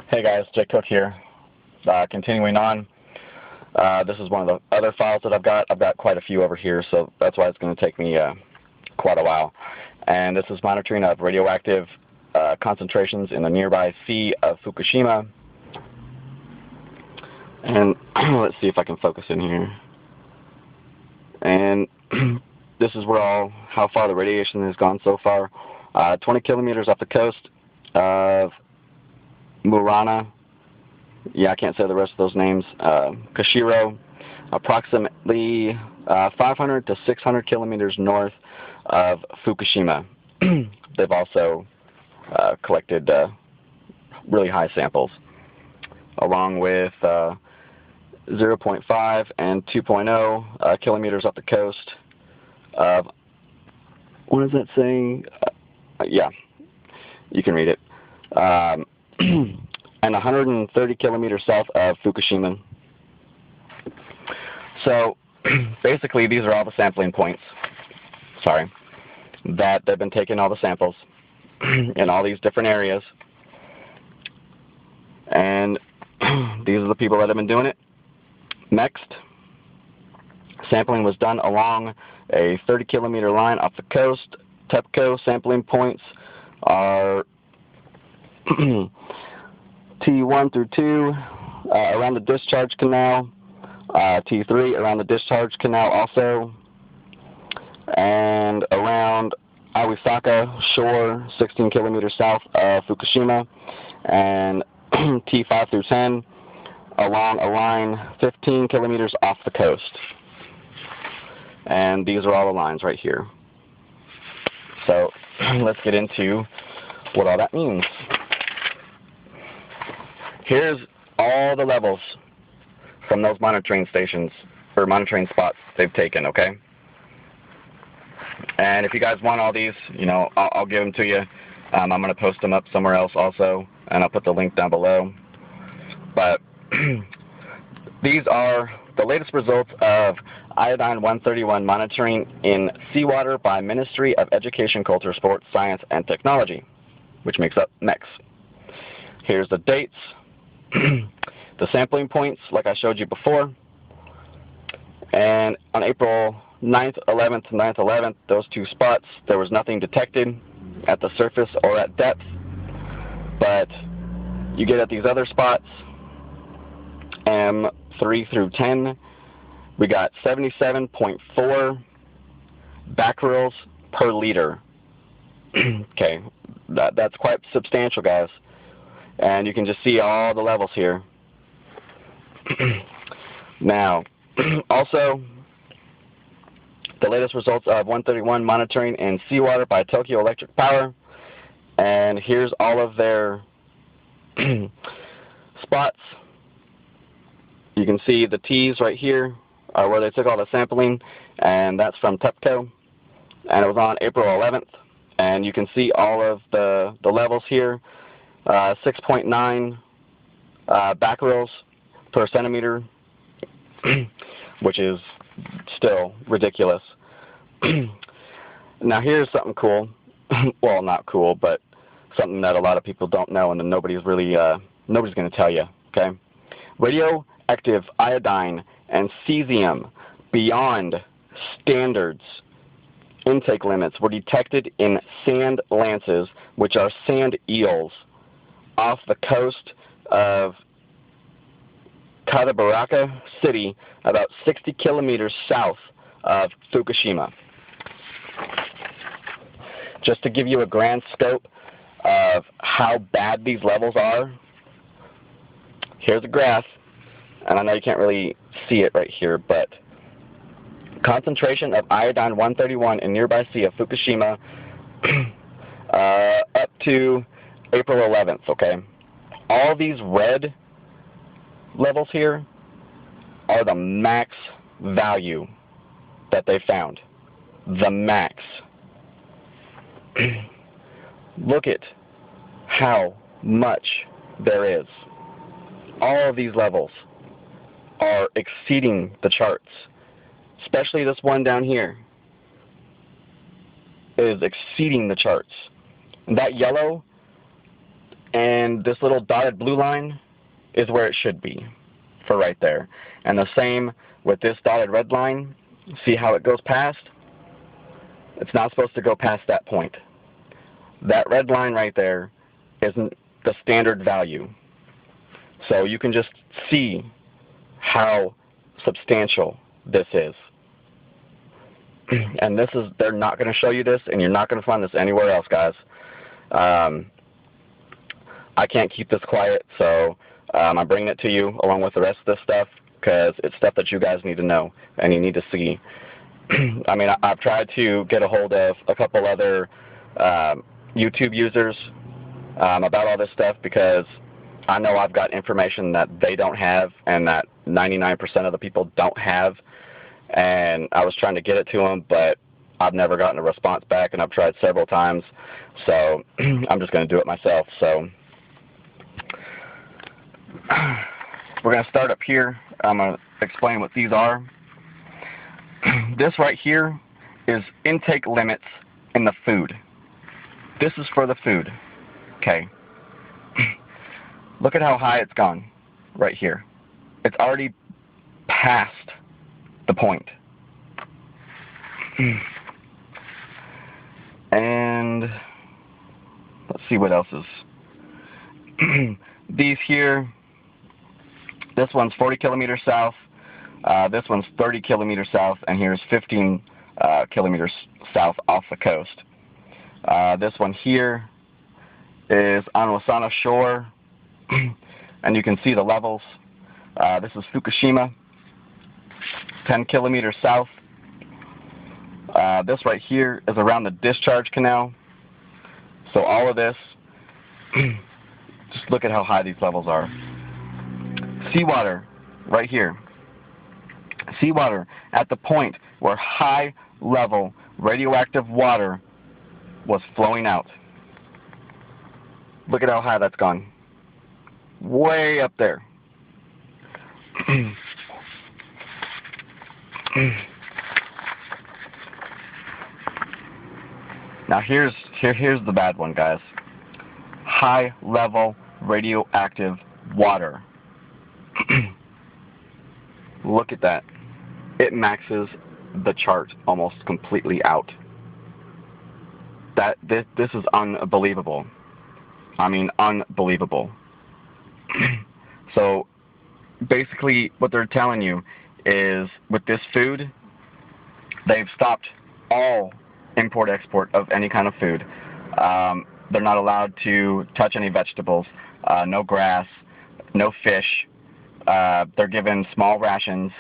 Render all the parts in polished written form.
Hey guys, Jake Cook here. Continuing on, this is one of the other files that I've got. I've got quite a few over here, so that's why it's going to take me quite a while. And this is monitoring of radioactive concentrations in the nearby sea of Fukushima. And let's see if I can focus in here. And this is where how far the radiation has gone so far. 20 kilometers off the coast of Murana. Yeah, I can't say the rest of those names. Kashiro, approximately 500 to 600 kilometers north of Fukushima. They've also collected really high samples, along with 0.5 and 2.0 kilometers off the coast of, what is that saying? Yeah, you can read it. And 130 kilometers south of Fukushima. So basically these are all the sampling points, that they've been taking all the samples in all these different areas. And these are the people that have been doing it. Next, sampling was done along a 30-kilometer line off the coast. TEPCO sampling points are T1 through 2 around the discharge canal, T3 around the discharge canal also, and around Awisaka shore, 16 kilometers south of Fukushima, and T5 through 10 along a line 15 kilometers off the coast. And these are all the lines right here. So let's get into what all that means. Here's all the levels from those monitoring stations, or monitoring spots they've taken, okay? And if you guys want all these, I'll give them to you. I'm going to post them up somewhere else also, and I'll put the link down below. But these are the latest results of iodine-131 monitoring in seawater by Ministry of Education, Culture, Sports, Science, and Technology, which makes up MEX. Here's the dates. The sampling points, like I showed you before. And on April 9th, 11th, 9th, 11th, those two spots, there was nothing detected at the surface or at depth. But you get at these other spots, M3 through 10, we got 77.4 becquerels per liter. Okay, that's quite substantial, guys. And you can just see all the levels here. Now, also, the latest results of 131 monitoring in seawater by Tokyo Electric Power. And here's all of their spots. You can see the T's right here are where they took all the sampling, and that's from TEPCO. And it was on April 11th. And you can see all of the levels here. 6.9 becquerels per centimeter, which is still ridiculous. Now here's something cool. Well, not cool, but something that a lot of people don't know, and nobody's going to tell you. Okay, radioactive iodine and cesium beyond standards intake limits were detected in sand lances, which are sand eels, off the coast of Katabaraka City, about 60 kilometers south of Fukushima. Just to give you a grand scope of how bad these levels are, here's a graph, and I know you can't really see it right here, but concentration of iodine-131 in nearby sea of Fukushima up to April 11th, okay? All these red levels here are the max value that they found. The max. Look at how much there is. All of these levels are exceeding the charts. Especially this one down here is exceeding the charts. And that yellow And this little dotted blue line is where it should be for right there. And the same with this dotted red line. See how it goes past? It's not supposed to go past that point. That red line right there isn't the standard value. So you can just see how substantial this is. And this is, they're not going to show you this, and you're not going to find this anywhere else, guys. I can't keep this quiet, so I'm bringing it to you along with the rest of this stuff, because it's stuff that you guys need to know and you need to see. I mean, I've tried to get a hold of a couple other YouTube users about all this stuff, because I know I've got information that they don't have and that 99% of the people don't have. And I was trying to get it to them, but I've never gotten a response back, and I've tried several times. So I'm just going to do it myself. So we're going to start up here. I'm going to explain what these are. This right here is intake limits in the food. This is for the food. Okay. Look at how high it's gone right here. It's already past the point. And let's see what else is. These here, this one's 40 kilometers south, this one's 30 kilometers south, and here's 15 kilometers south off the coast. This one here is on Wasana Shore, and you can see the levels. This is Fukushima, 10 kilometers south. This right here is around the discharge canal. So all of this, just look at how high these levels are. Seawater right here. Seawater at the point where high level radioactive water was flowing out. Look at how high that's gone. Way up there. Now here's the bad one, guys. High level radioactive water. Look at that. It maxes the chart almost completely out. This is unbelievable. I mean, unbelievable. So basically what they're telling you is with this food, they've stopped all import-export of any kind of food. They're not allowed to touch any vegetables, no grass, no fish. They're given small rations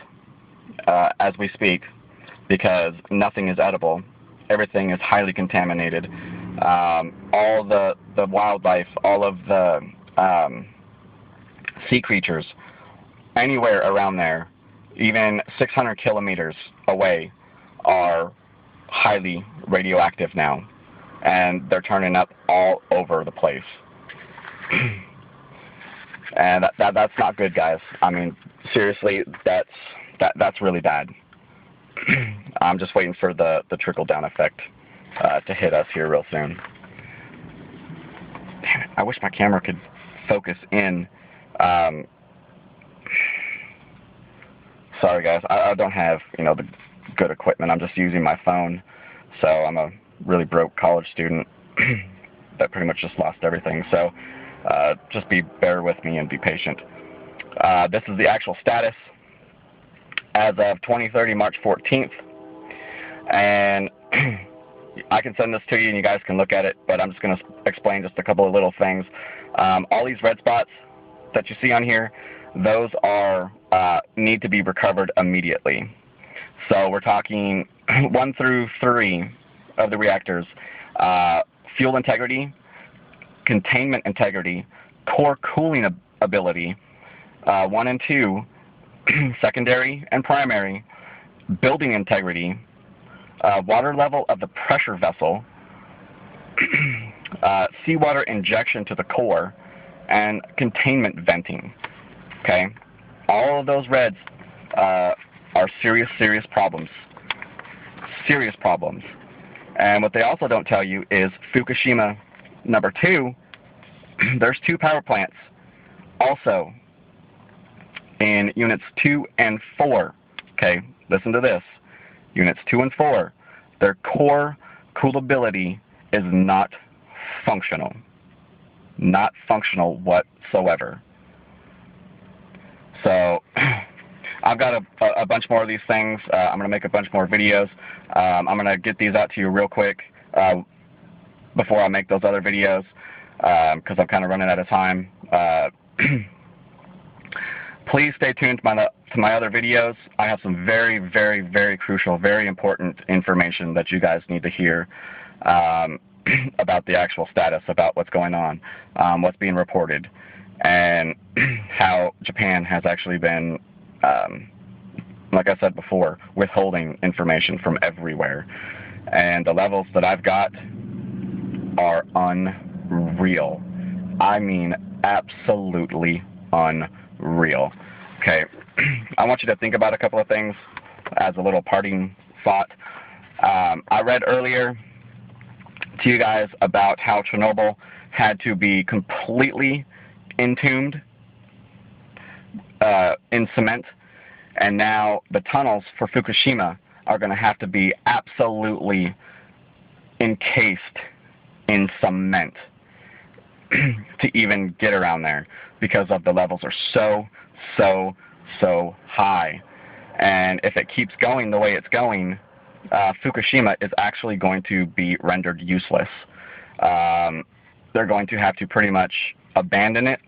as we speak, because nothing is edible. Everything is highly contaminated. All the wildlife, all of the sea creatures, anywhere around there, even 600 kilometers away, are highly radioactive now, and they're turning up all over the place. And that's not good, guys. I mean, seriously, that's really bad. I'm just waiting for the trickle-down effect to hit us here real soon. Damn it, I wish my camera could focus in. Sorry, guys, I don't have, the good equipment. I'm just using my phone. So I'm a really broke college student that pretty much just lost everything. So just bear with me and be patient. This is the actual status as of 2030, March 14th. And I can send this to you and you guys can look at it, but I'm just going to explain just a couple of little things. All these red spots that you see on here, those are need to be recovered immediately. So we're talking 1 through 3 of the reactors. Fuel integrity, containment integrity, core cooling ability, 1 and 2, secondary and primary, building integrity, water level of the pressure vessel, seawater injection to the core, and containment venting. Okay? All of those reds are serious problems. Serious problems. And what they also don't tell you is Fukushima number 2 there's 2 power plants also in units 2 and 4. Okay, listen to this. Units 2 and 4, their core coolability is not functional. Not functional whatsoever. So I've got a bunch more of these things. I'm going to make a bunch more videos. I'm going to get these out to you real quick before I make those other videos, because I'm kind of running out of time. Please stay tuned to my other videos. I have some very, very, very crucial, very important information that you guys need to hear about the actual status, about what's going on, what's being reported, and how Japan has actually been, like I said before, withholding information from everywhere. And the levels that I've got are unreal. I mean, absolutely unreal. Okay, I want you to think about a couple of things as a little parting thought. I read earlier to you guys about how Chernobyl had to be completely entombed in cement, and now the tunnels for Fukushima are going to have to be absolutely encased in cement to even get around there, because of the levels are so high. And if it keeps going the way it's going, Fukushima is actually going to be rendered useless. They're going to have to pretty much abandon it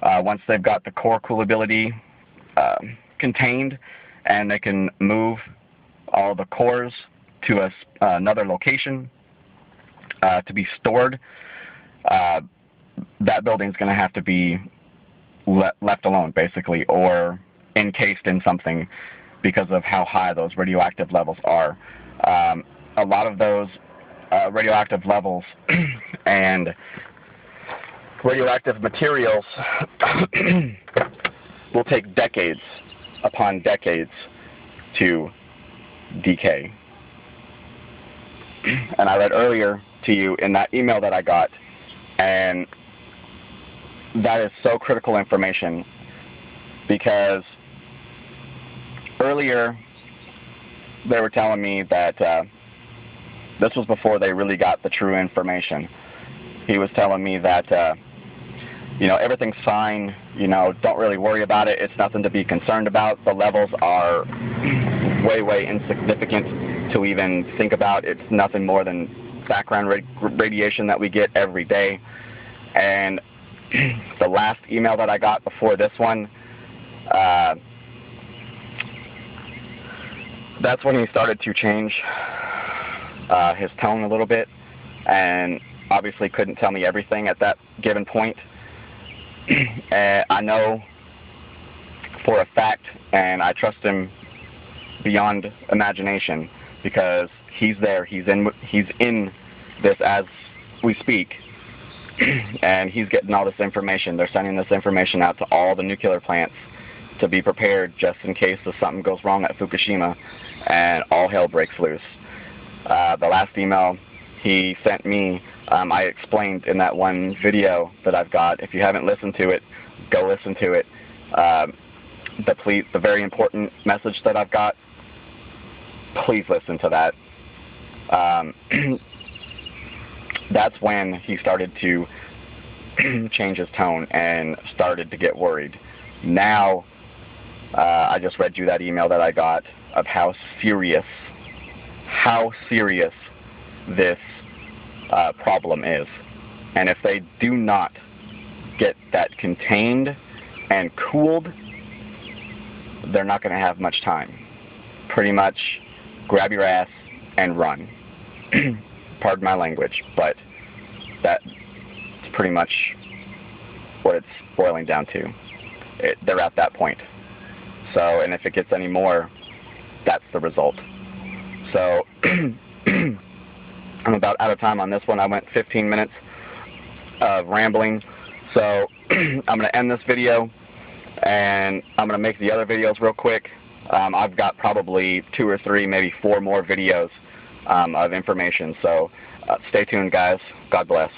once they've got the core coolability contained, and they can move all the cores to another location to be stored. That building's going to have to be left alone, basically, or encased in something, because of how high those radioactive levels are. A lot of those radioactive levels and radioactive materials will take decades upon decades to decay. And I read earlier to you in that email that I got, and that is so critical information, because earlier they were telling me that this was before they really got the true information. He was telling me that everything's fine, don't really worry about it, it's nothing to be concerned about, the levels are way insignificant to even think about, it's nothing more than background radiation that we get every day. And the last email that I got before this one, that's when he started to change his tone a little bit, and obviously couldn't tell me everything at that given point. I know for a fact, and I trust him beyond imagination, because he's there, he's in this as we speak, and he's getting all this information. They're sending this information out to all the nuclear plants to be prepared just in case if something goes wrong at Fukushima and all hell breaks loose. The last email he sent me, I explained in that one video that I've got. If you haven't listened to it, go listen to it. The very important message that I've got, please listen to that. That's when he started to change his tone and started to get worried. Now, I just read you that email that I got of how serious this problem is. And if they do not get that contained and cooled, they're not going to have much time. Pretty much grab your ass and run. Pardon my language, but that's pretty much what it's boiling down to. They're at that point. So, and if it gets any more, that's the result. So, I'm about out of time on this one. I went 15 minutes of rambling. So, I'm going to end this video, and I'm going to make the other videos real quick. I've got probably 2 or 3, maybe 4 more videos of information. So, stay tuned, guys. God bless.